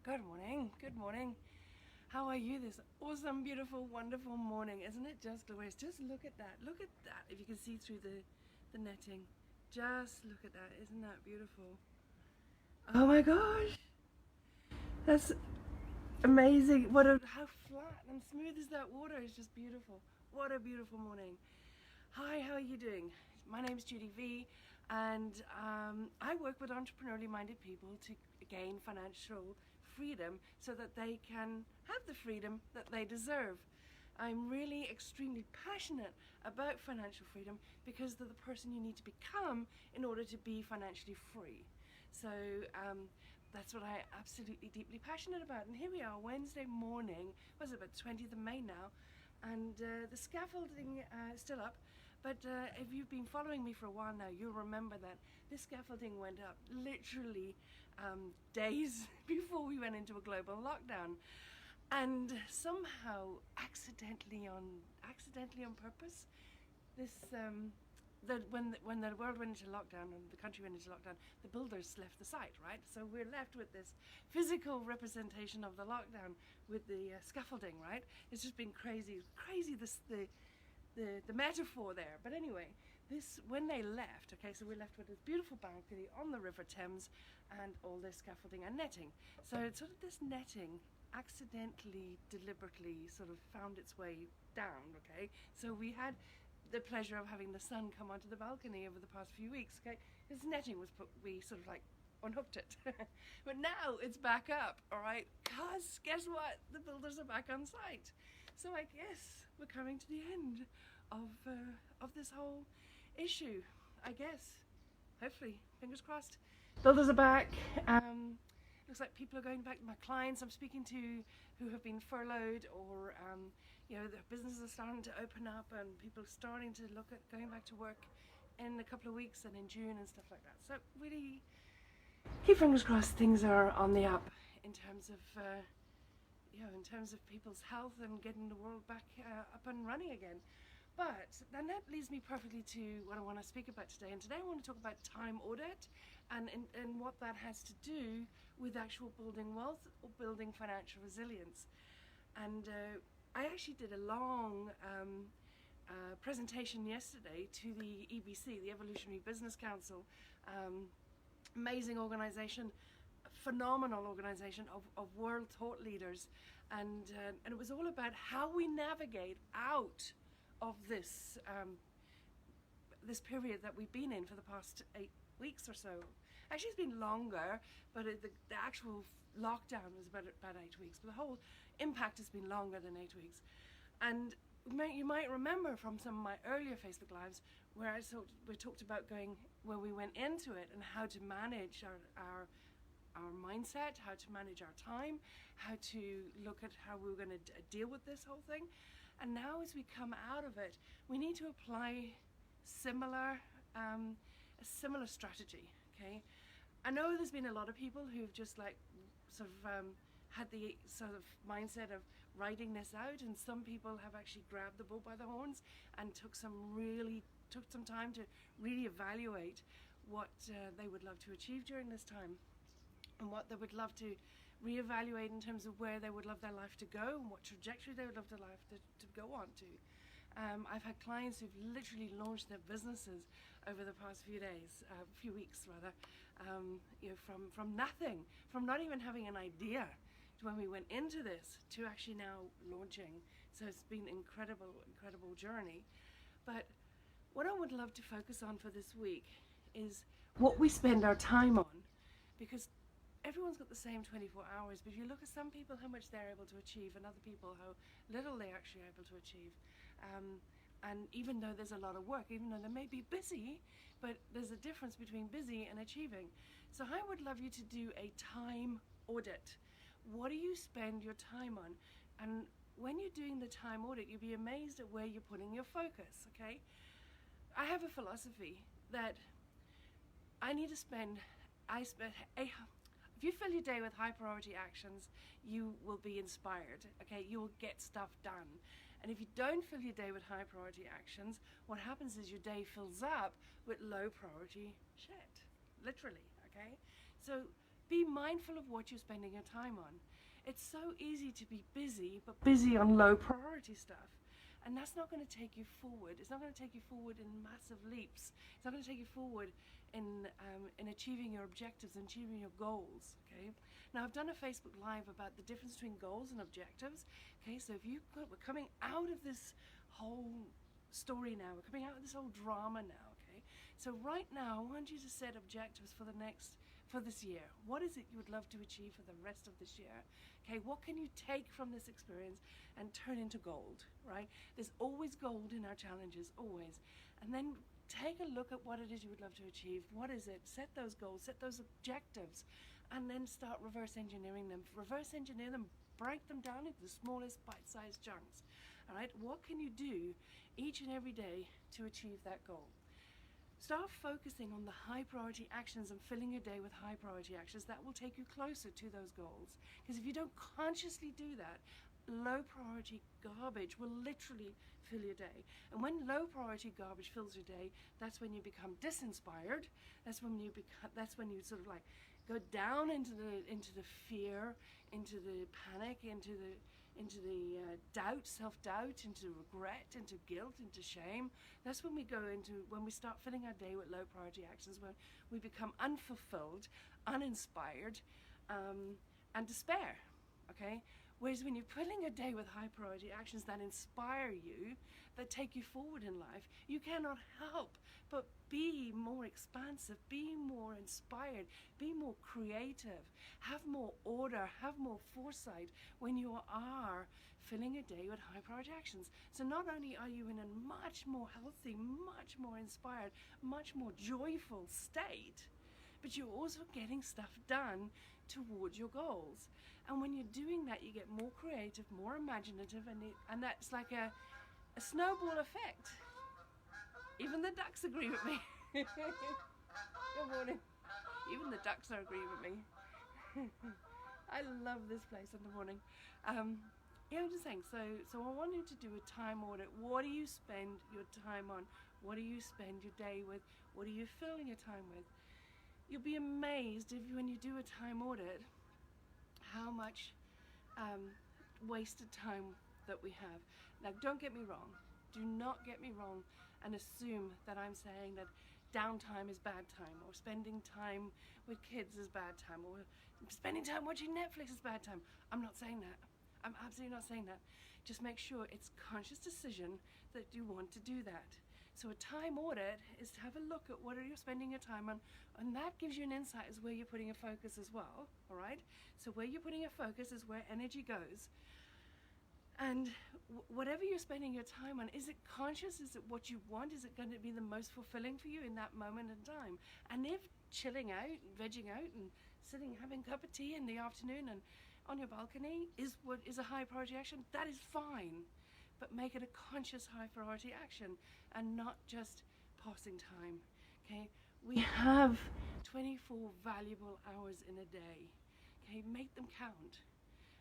Good morning, good morning. How are you this awesome, beautiful, wonderful morning? Isn't it just glorious? Just look at that. Look at that. If you can see through the netting. Just look at that. Isn't that beautiful? Oh my gosh. That's amazing. How flat and smooth is that water? It's just beautiful. What a beautiful morning. Hi, how are you doing? My name is Judy V, and I work with entrepreneurially minded people to gain financial freedom so that they can have the freedom that they deserve. I'm really extremely passionate about financial freedom because they're the person you need to become in order to be financially free. So that's what I'm absolutely deeply passionate about. And here we are, Wednesday morning, was it about 20th of May now, and the scaffolding is still up. But if you've been following me for a while now, you'll remember that this scaffolding went up literally days before we went into a global lockdown. And somehow, accidentally on purpose, this when the world went into lockdown and the country went into lockdown, the builders left the site, right? So we're left with this physical representation of the lockdown with the scaffolding, right? It's just been crazy. The metaphor there. But anyway, when they left, okay, so we're left with this beautiful balcony on the River Thames and all this scaffolding and netting. So it's sort of this netting accidentally, deliberately sort of found its way down, okay? So we had the pleasure of having the sun come onto the balcony over the past few weeks, okay? This netting was we sort of like unhooked it. But now it's back up, all right? Because guess what? The builders are back on site. So I guess we're coming to the end of this whole issue, I guess. Hopefully, fingers crossed. Builders are back. Looks like people are going back. My clients I'm speaking to who have been furloughed or their businesses are starting to open up and people are starting to look at going back to work in a couple of weeks and in June and stuff like that. So really keep fingers crossed things are on the up in terms of in terms of people's health and getting the world back up and running again. But then that leads me perfectly to what I want to speak about today. And today I want to talk about time audit and what that has to do with actual building wealth or building financial resilience. And I actually did a long presentation yesterday to the EBC, the Evolutionary Business Council. Amazing organization, phenomenal organization of world thought leaders, and it was all about how we navigate out of this this period that we've been in for the past 8 weeks or so. Actually, it's been longer, but the actual lockdown was about 8 weeks, but the whole impact has been longer than 8 weeks. And you might remember from some of my earlier Facebook Lives where we talked about where we went into it and how to manage our mindset, how to manage our time, how to look at how we were going to deal with this whole thing. And now as we come out of it, we need to apply a similar strategy, okay? I know there's been a lot of people who've just like had the sort of mindset of writing this out, and some people have actually grabbed the bull by the horns and took some time to really evaluate what they would love to achieve during this time and what they would love to reevaluate in terms of where they would love their life to go and what trajectory they would love their life to go on to. I've had clients who've literally launched their businesses over the past few weeks rather, from nothing, from not even having an idea to when we went into this to actually now launching. So it's been an incredible journey. But what I would love to focus on for this week is what we spend our time on, because everyone's got the same 24 hours, but if you look at some people, how much they're able to achieve, and other people, how little they're actually able to achieve. And even though there's a lot of work, even though they may be busy, but there's a difference between busy and achieving. So I would love you to do a time audit. What do you spend your time on? And when you're doing the time audit, you'll be amazed at where you're putting your focus, okay? I have a philosophy that if you fill your day with high priority actions, you will be inspired, okay? You will get stuff done. And if you don't fill your day with high priority actions, what happens is your day fills up with low priority shit, literally, okay? So Be mindful of what you're spending your time on. It's so easy to be busy, but busy on low priority stuff. And that's not going to take you forward. It's not going to take you forward in massive leaps. It's not going to take you forward in achieving your objectives and achieving your goals. Okay. Now I've done a Facebook Live about the difference between goals and objectives. Okay. So we're coming out of this whole story now. We're coming out of this whole drama now. Okay. So right now, I want you to set objectives for this year. What is it you would love to achieve for the rest of this year? Okay, what can you take from this experience and turn into gold, right? There's always gold in our challenges, always. And then take a look at what it is you would love to achieve. What is it? Set those goals, set those objectives, and then start reverse engineering them. Reverse engineer them, break them down into the smallest bite-sized chunks. All right, what can you do each and every day to achieve that goal? Start focusing on the high priority actions and filling your day with high priority actions. That will take you closer to those goals. Because if you don't consciously do that, low priority garbage will literally fill your day. And when low priority garbage fills your day, that's when you become disinspired. That's when you sort of like go down into the fear, into the panic, into the doubt, self-doubt, into regret, into guilt, into shame. That's when we start filling our day with low priority actions, when we become unfulfilled, uninspired, and despair, okay? Whereas when you're filling a day with high priority actions that inspire you, that take you forward in life, you cannot help but be more expansive, be more inspired, be more creative, have more order, have more foresight when you are filling a day with high priority actions. So not only are you in a much more healthy, much more inspired, much more joyful state, but you're also getting stuff done towards your goals. And when you're doing that, you get more creative, more imaginative, and that's like a snowball effect. Even the ducks agree with me. Good morning. Even the ducks are agreeing with me. I love this place in the morning. I'm just saying, so I want you to do a time audit. What do you spend your time on? What do you spend your day with? What are you filling your time with? You'll be amazed when you do a time audit how much wasted time that we have. Now, don't get me wrong. Do not get me wrong and assume that I'm saying that downtime is bad time, or spending time with kids is bad time, or spending time watching Netflix is bad time. I'm not saying that. I'm absolutely not saying that. Just make sure it's a conscious decision that you want to do that. So a time audit is to have a look at what are you spending your time on, and that gives you an insight as where you're putting your focus as well, all right? So where you're putting your focus is where energy goes. And whatever you're spending your time on, is it conscious? Is it what you want? Is it going to be the most fulfilling for you in that moment in time? And if chilling out, vegging out, and sitting having a cup of tea in the afternoon and on your balcony is what is a high priority action, that is fine. But make it a conscious high priority action and not just passing time, okay? We have 24 valuable hours in a day, okay? Make them count.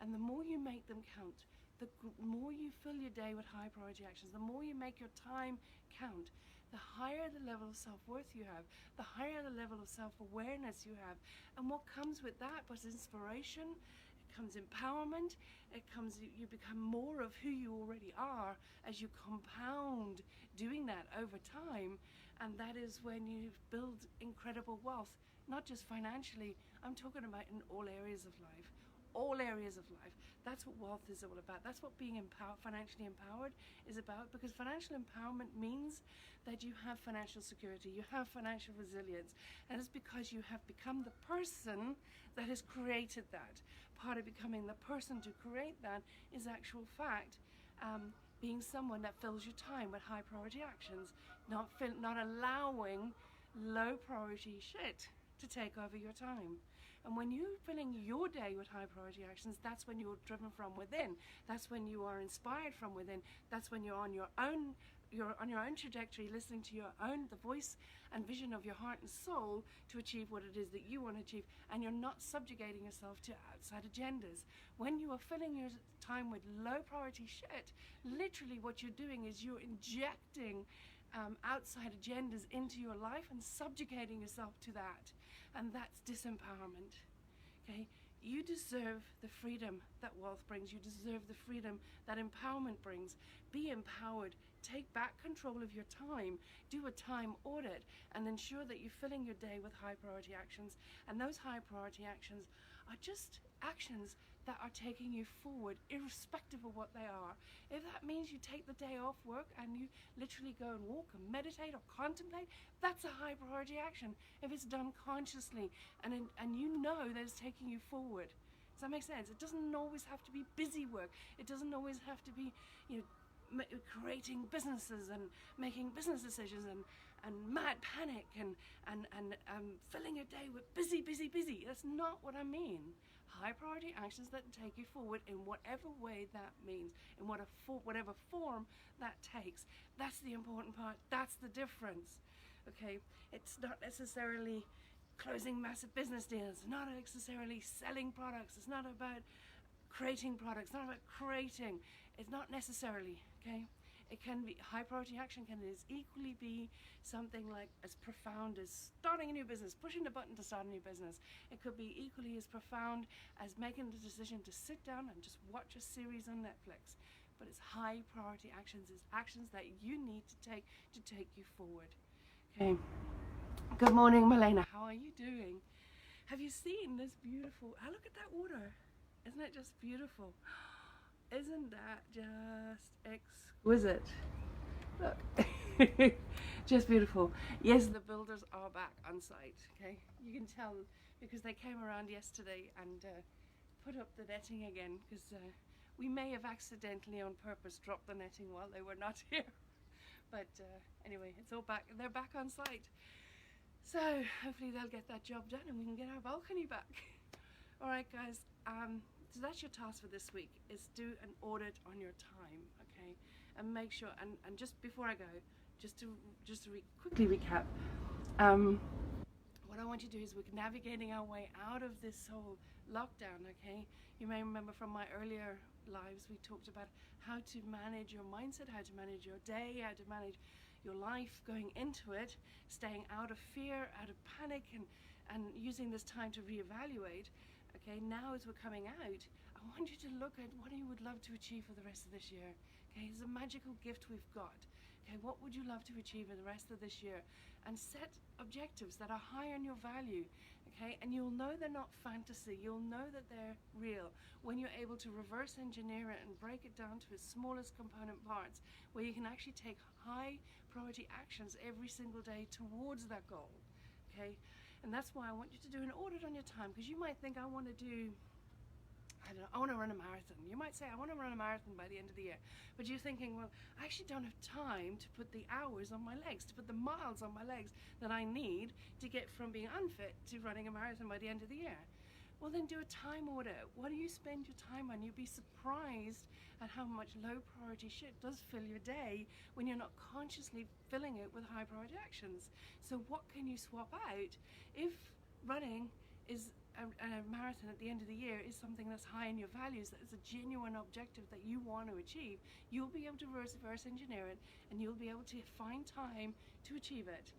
And the more you make them count, the more you fill your day with high priority actions, the more you make your time count, the higher the level of self-worth you have, the higher the level of self-awareness you have. And what comes with that was inspiration, it comes empowerment, you become more of who you already are as you compound doing that over time. And that is when you build incredible wealth, not just financially, I'm talking about in all areas of life. All areas of life. That's what wealth is all about. That's what being financially empowered is about, because financial empowerment means that you have financial security, you have financial resilience, and it's because you have become the person that has created that. Part of becoming the person to create that is actual fact being someone that fills your time with high priority actions, not allowing low priority shit to take over your time. And when you're filling your day with high priority actions, that's when you're driven from within. That's when you are inspired from within. That's when you're on your own trajectory, listening to the voice and vision of your heart and soul to achieve what it is that you want to achieve. And you're not subjugating yourself to outside agendas. When you are filling your time with low priority shit, literally what you're doing is you're injecting outside agendas into your life and subjugating yourself to that. And that's disempowerment. Okay? You deserve the freedom that wealth brings. You deserve the freedom that empowerment brings. Be empowered. Take back control of your time. Do a time audit and ensure that you're filling your day with high priority actions. And those high priority actions are just actions that are taking you forward, irrespective of what they are. If that means you take the day off work and you literally go and walk and meditate or contemplate, that's a high priority action. If it's done consciously and you know that it's taking you forward. Does that make sense? It doesn't always have to be busy work. It doesn't always have to be, creating businesses and making business decisions and mad panic and filling your day with busy. That's not what I mean. High priority actions that take you forward in whatever way that means, in whatever form that takes. That's the important part. That's the difference. Okay, it's not necessarily closing massive business deals. It's not necessarily selling products. It's not about creating products. It's not about creating. It's not necessarily. Okay. It can be high priority action can equally be something like as profound as starting a new business, pushing the button to start a new business. It could be equally as profound as making the decision to sit down and just watch a series on Netflix. But it's high priority actions. It's actions that you need to take you forward. Okay. Good morning, Milena. How are you doing? Have you seen this beautiful? Oh, look at that water. Isn't it just beautiful? Isn't that just exquisite? Look. Just beautiful. Yes, the builders are back on site. Okay, you can tell because they came around yesterday and put up the netting again, because we may have accidentally on purpose dropped the netting while they were not here. But anyway, it's all back. They're back on site, so hopefully they'll get that job done and we can get our balcony back. All right, guys. So that's your task for this week, is do an audit on your time, okay? And make sure, and just before I go, just to quickly recap, what I want you to do is we're navigating our way out of this whole lockdown, okay? You may remember from my earlier lives, we talked about how to manage your mindset, how to manage your day, how to manage your life going into it, staying out of fear, out of panic, and using this time to reevaluate. Okay, now as we're coming out, I want you to look at what you would love to achieve for the rest of this year. Okay, it's a magical gift we've got. Okay, what would you love to achieve in the rest of this year? And set objectives that are high on your value. Okay, and you'll know they're not fantasy. You'll know that they're real when you're able to reverse engineer it and break it down to its smallest component parts, where you can actually take high priority actions every single day towards that goal. Okay. And that's why I want you to do an audit on your time, because you might think, I want to run a marathon. You might say, I want to run a marathon by the end of the year. But you're thinking, well, I actually don't have time to put the hours on my legs, to put the miles on my legs that I need to get from being unfit to running a marathon by the end of the year. Well, then do a time audit. What do you spend your time on? You'd be surprised at how much low priority shit does fill your day when you're not consciously filling it with high priority actions. So what can you swap out? If running is a marathon at the end of the year is something that's high in your values, that is a genuine objective that you want to achieve, you'll be able to reverse engineer it and you'll be able to find time to achieve it.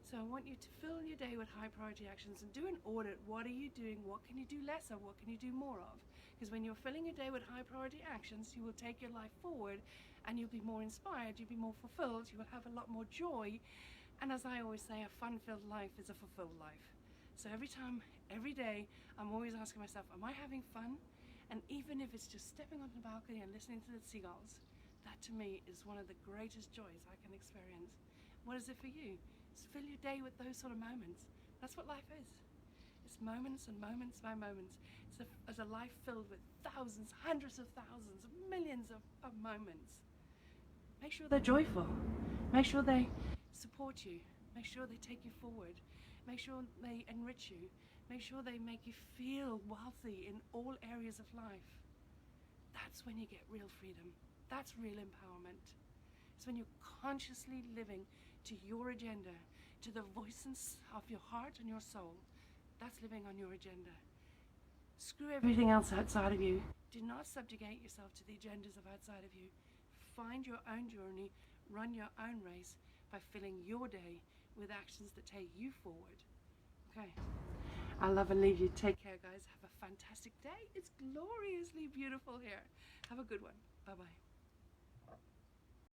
So I want you to fill your day with high priority actions and do an audit. What are you doing? What can you do less of? What can you do more of? Because when you're filling your day with high priority actions, you will take your life forward and you'll be more inspired, you'll be more fulfilled, you will have a lot more joy. And as I always say, a fun-filled life is a fulfilled life. So every day, I'm always asking myself, am I having fun? And even if it's just stepping on the balcony and listening to the seagulls, that to me is one of the greatest joys I can experience. What is it for you? Just fill your day with those sort of moments. That's what life is. It's moments and moments by moments. It's a life filled with thousands, hundreds of thousands, millions of moments. Make sure they're joyful. Make sure they support you. Make sure they take you forward. Make sure they enrich you. Make sure they make you feel wealthy in all areas of life. That's when you get real freedom. That's real empowerment. It's when you're consciously living to your agenda, to the voices of your heart and your soul. That's living on your agenda. Screw everything else outside of you. Do not subjugate yourself to the agendas of outside of you. Find your own journey, run your own race by filling your day with actions that take you forward. Okay. I'll love and leave you. Take care, guys. Have a fantastic day. It's gloriously beautiful here. Have a good one. Bye-bye.